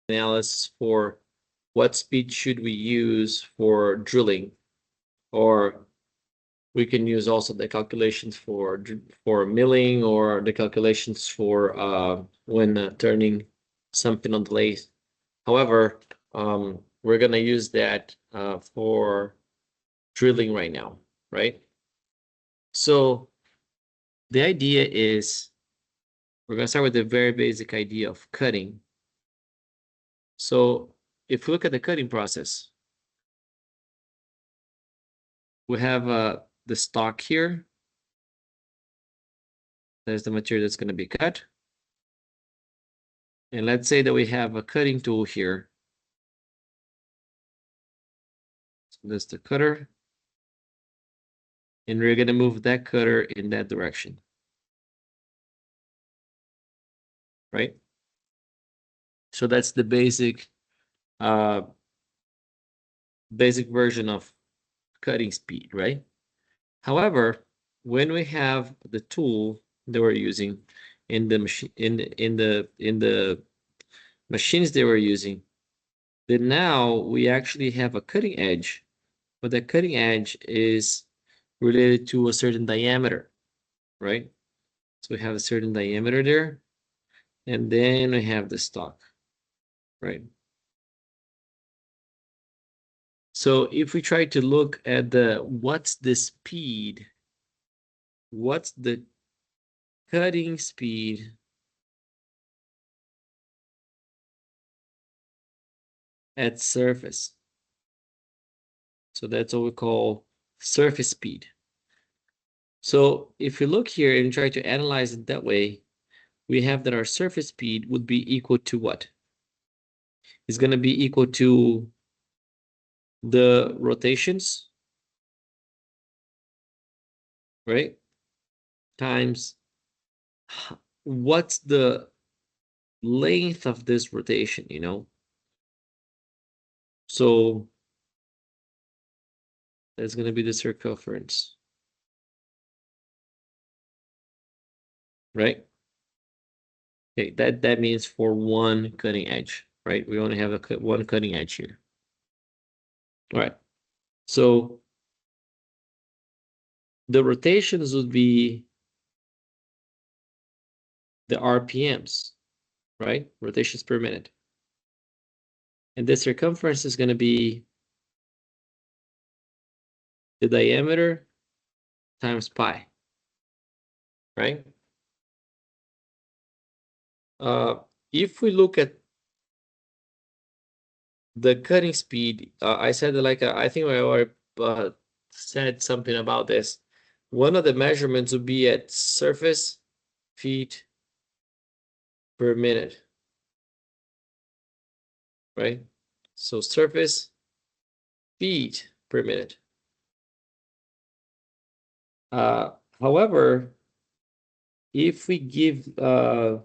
analysis for what speed should we use for drilling, or we can use also the calculations for milling, or the calculations for when turning something on the lathe. However, we're gonna use that for drilling right now, right? So the idea is we're gonna start with the very basic idea of cutting. So if we look at the cutting process, we have the stock here. There's the material that's going to be cut. And let's say that we have a cutting tool here. So that's the cutter. And we're going to move that cutter in that direction. Right? So that's the basic version of cutting speed, right? However, when we have the tool that we're using in the machine in the machines they were using, then now we actually have a cutting edge, but that cutting edge is related to a certain diameter, right? So we have a certain diameter there, and then we have the stock, right? So if we try to look at what's the speed, what's the cutting speed at surface. So that's what we call surface speed. So if we look here and try to analyze it that way, we have that our surface speed would be equal to what? It's going to be equal to the rotations, right? Times what's the length of this rotation, you know? So that's going to be the circumference, right? Okay, that means for one cutting edge, right? We only have one cutting edge here. All right. So the rotations would be the RPMs, right? Rotations per minute. And the circumference is going to be the diameter times pi, right? If we look at the cutting speed, I said like I think I already said something about this. One of the measurements would be at surface feet per minute, right? So surface feet per minute. However, if we give the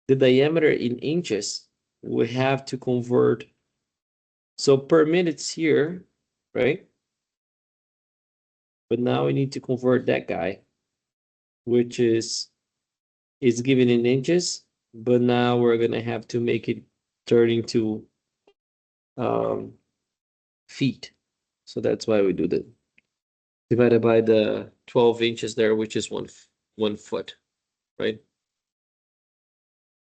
diameter in inches, we have to convert. So per minute's here, right? But now we need to convert that guy, which is given in inches, but now we're gonna have to make it turn into feet. So that's why we do that. Divided by the 12 inches there, which is one foot, right?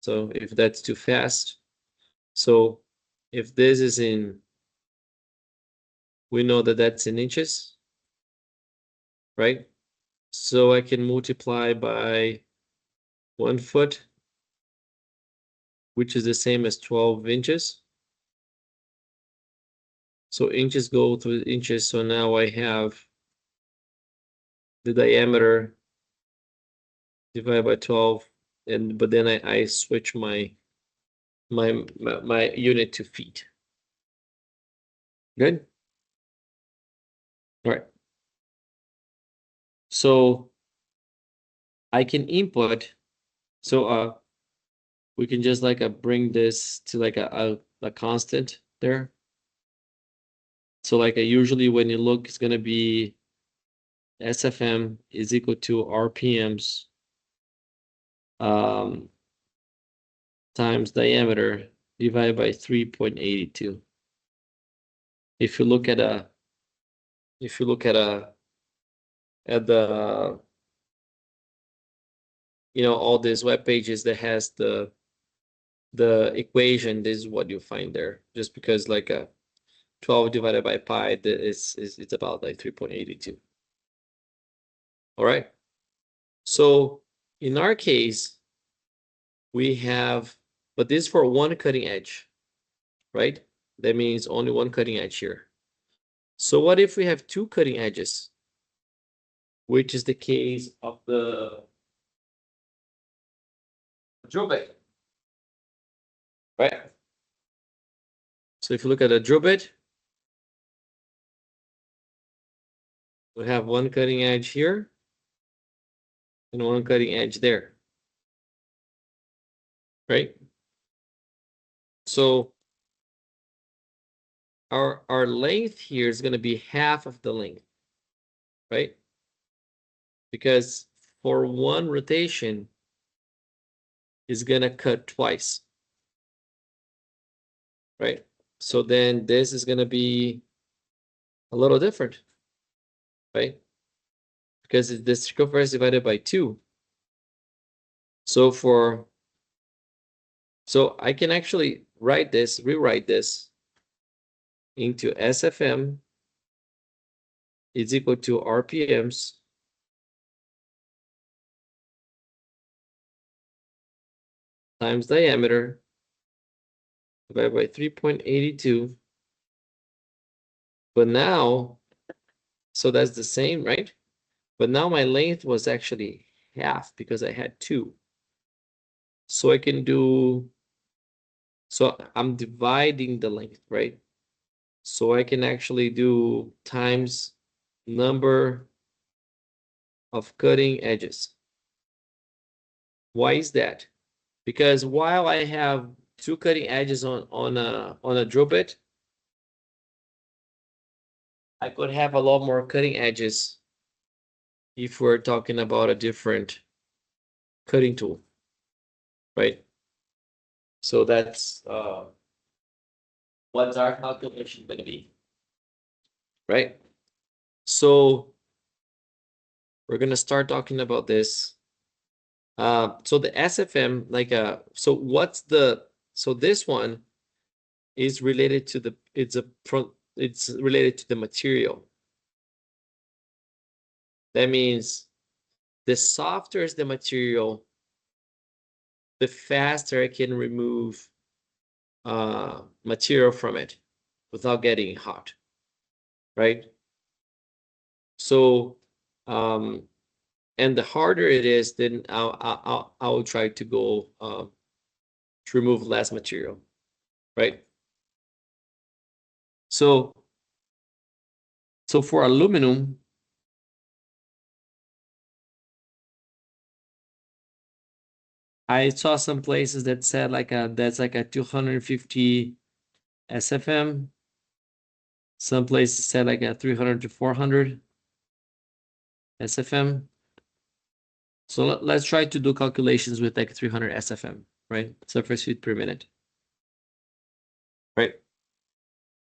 So if that's too fast, so if this is in, we know that that's in inches, right? So I can multiply by 1 foot, which is the same as 12 inches. So inches go to inches. So now I have the diameter divided by 12, but then I switch my unit to feet. Good. All right. So I can input. So we can just like bring this to like a constant there. So like usually when you look, it's gonna be SFM is equal to RPMs times diameter divided by 3.82. If you look at the all these web pages that has the equation, this is what you find there. Just because like 12 divided by pi, it's about like 3.82. All right. So in our case, we have, but this is for one cutting edge, right? That means only one cutting edge here. So what if we have two cutting edges, which is the case of the drill bit, right? So if you look at a drill bit, we have one cutting edge here and one cutting edge there, right? So our length here is going to be half of the length, right? Because for one rotation is going to cut twice, right? So then this is going to be a little different, right? Because the circumference divided by 2. So I can actually rewrite this into SFM is equal to RPMs times diameter divided by 3.82. But now, so that's the same, right? But now my length was actually half because I had 2. So I can do, so I'm dividing the length, right? So I can actually do times number of cutting edges. Why is that? Because while I have 2 cutting edges on a drill bit, I could have a lot more cutting edges if we're talking about a different cutting tool, right? So that's what's our calculation going to be, right? So we're going to start talking about this. So the SFM, like so this one is related to it's related to the material. That means the softer is the material, the faster I can remove material from it without getting hot, right? So, and the harder it is, then I'll try to go to remove less material, right? So for aluminum, I saw some places that said that's like a 250 SFM. Some places said like a 300 to 400 SFM. So let's try to do calculations with like 300 SFM, right? Surface feet per minute, right?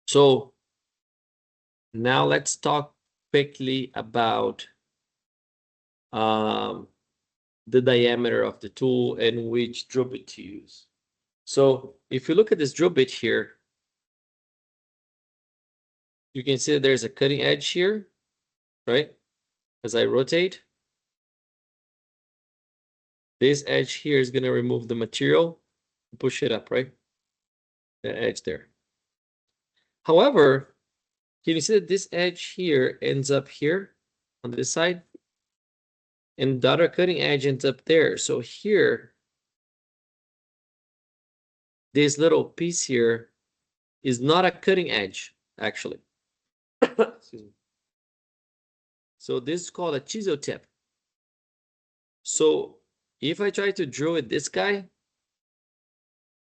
So now let's talk quickly about the diameter of the tool and which drill bit to use. So if you look at this drill bit here, you can see that there's a cutting edge here, right? As I rotate, this edge here is going to remove the material, push it up, right? The edge there. However, can you see that this edge here ends up here on this side? And the other cutting edge ends up there. So here, this little piece here is not a cutting edge, actually. Excuse me. So this is called a chisel tip. So if I try to drill with this guy,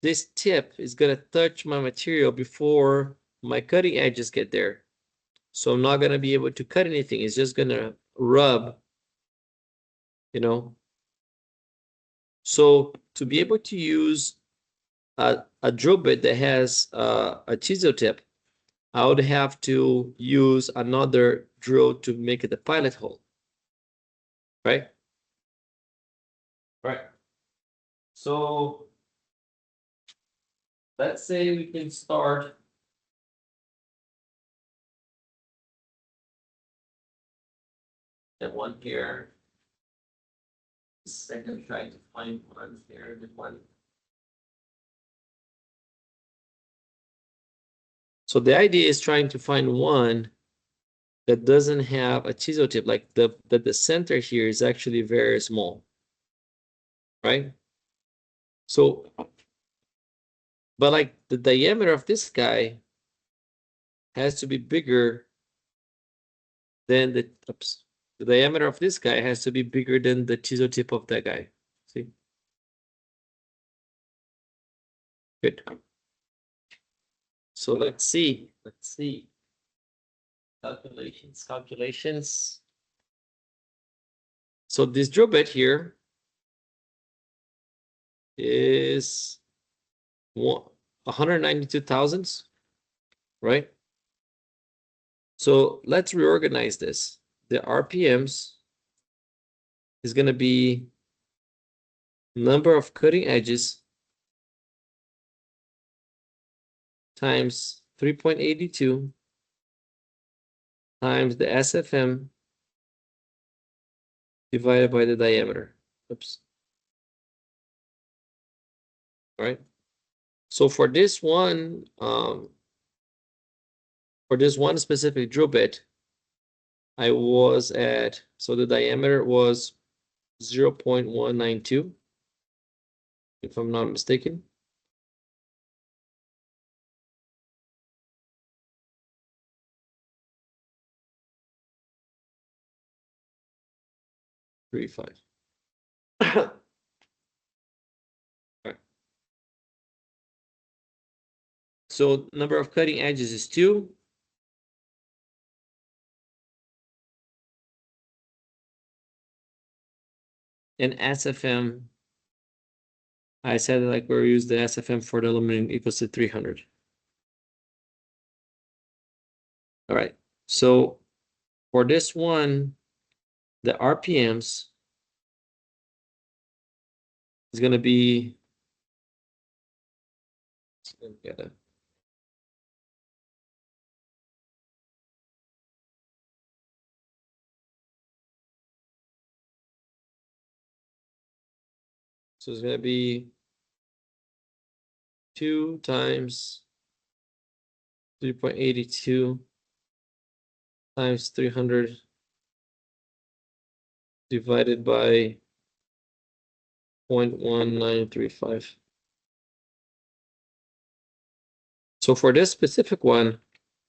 this tip is going to touch my material before my cutting edges get there. So I'm not going to be able to cut anything. It's just going to rub, you know. So to be able to use a drill bit that has a chisel tip, I would have to use another drill to make it a pilot hole, right? Right. So let's say we can start at one here. Second, trying to find one here, the one. So the idea is trying to find one that doesn't have a chisel tip, like the center here is actually very small, right? So, but like the diameter of this guy has to be bigger than the diameter of this guy has to be bigger than the chisel tip of that guy. See? Good. So let's see. Let's see. Calculations. So this drill bit here is 192 thousandths, right? So let's reorganize this. The RPMs is going to be number of cutting edges times 3.82 times the SFM divided by the diameter. Oops. All right. So for this one specific drill bit, I was at, so the diameter was 0.192, if I'm not mistaken. Three five. Right. So number of cutting edges is 2. And SFM, I said like we'll use the SFM for the aluminum equals to 300. All right. So for this one, the RPMs is going to be, so it's going to be 2 times 3.82 times 300 divided by 0.1935. So for this specific one,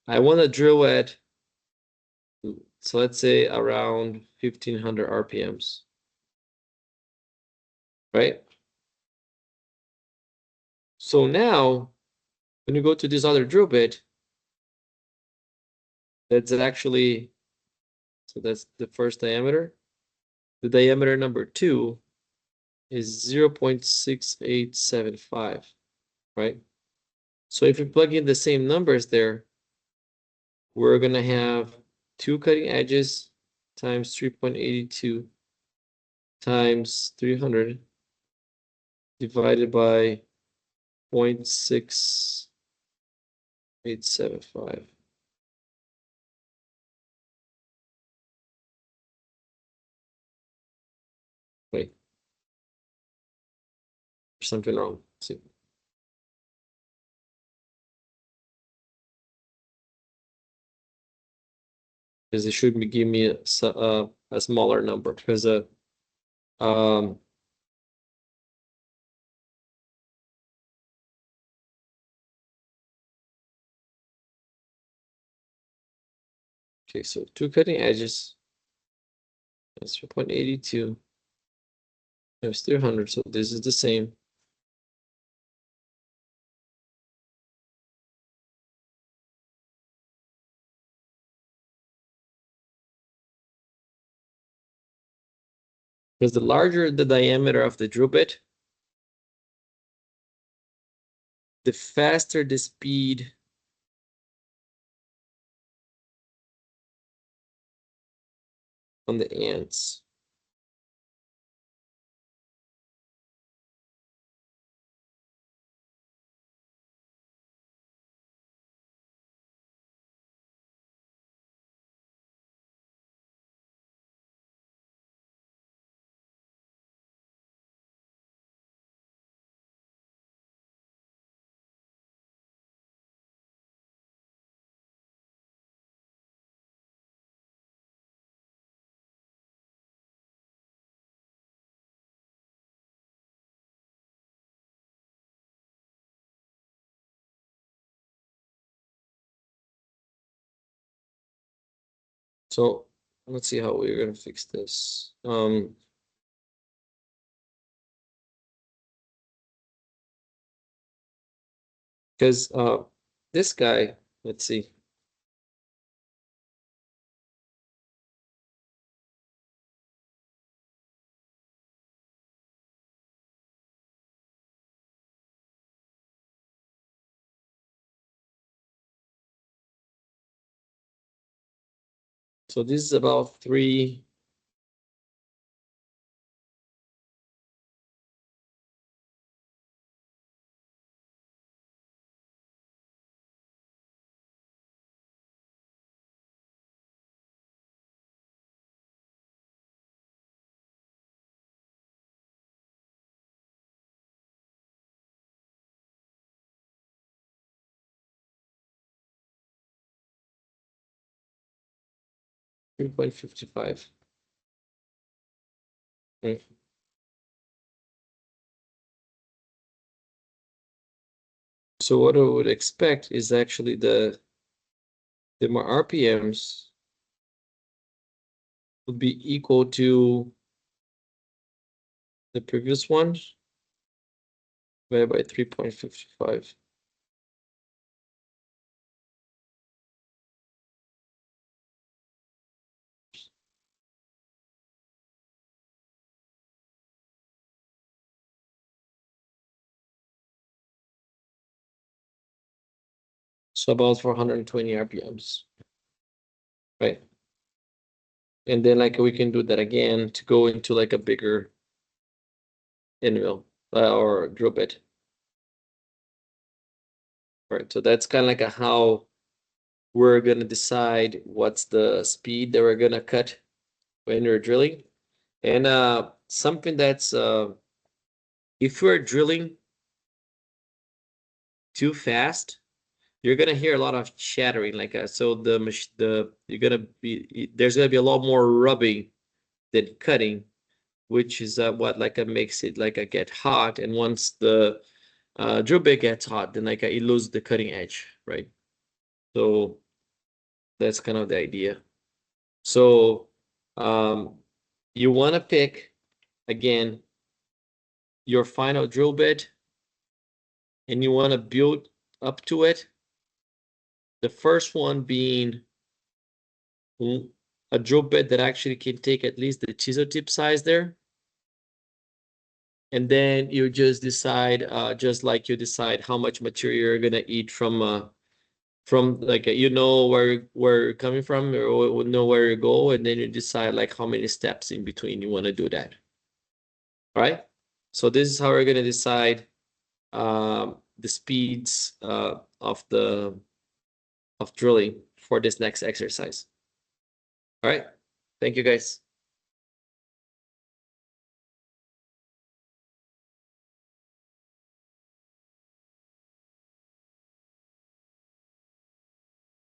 I want to drill at, so let's say around 1500 RPMs, right? So now, when you go to this other drill bit, that's actually, so that's the first diameter. The diameter number 2 is 0.6875, right? So if you plug in the same numbers there, we're gonna have 2 cutting edges times 3.82 times 300 divided by 0.6875. Wait, there's something wrong. Let's see. Because it should be giving me a smaller number because um okay, so 2 cutting edges, that's 3.82 times 300, so this is the same. Because the larger the diameter of the drill bit, the faster the speed on the ants. So let's see how we're gonna fix this. Because this guy, let's see. So this is about 3. $3.55. Mm. So what I would expect is actually the more RPMs would be equal to the previous one divided by 3.55. So about 420 RPMs, right? And then like we can do that again to go into like a bigger windmill or drill bit. Right, so that's kind of like a how we're gonna decide what's the speed that we're gonna cut when we're drilling. And something that's if you're drilling too fast, you're gonna hear a lot of chattering. Like so the you're gonna be there's gonna be a lot more rubbing than cutting, which is what like makes it like get hot. And once the drill bit gets hot, then like it loses the cutting edge, right? So that's kind of the idea. So you want to pick again your final drill bit, and you want to build up to it. The first one being a drill bit that actually can take at least the chisel tip size there. And then you just decide, just like you decide how much material you're gonna eat from like you know where you're coming from, or know where you go, and then you decide like how many steps in between you want to do that. All right. So this is how we're gonna decide the speeds of drilling for this next exercise. All right. Thank you, guys.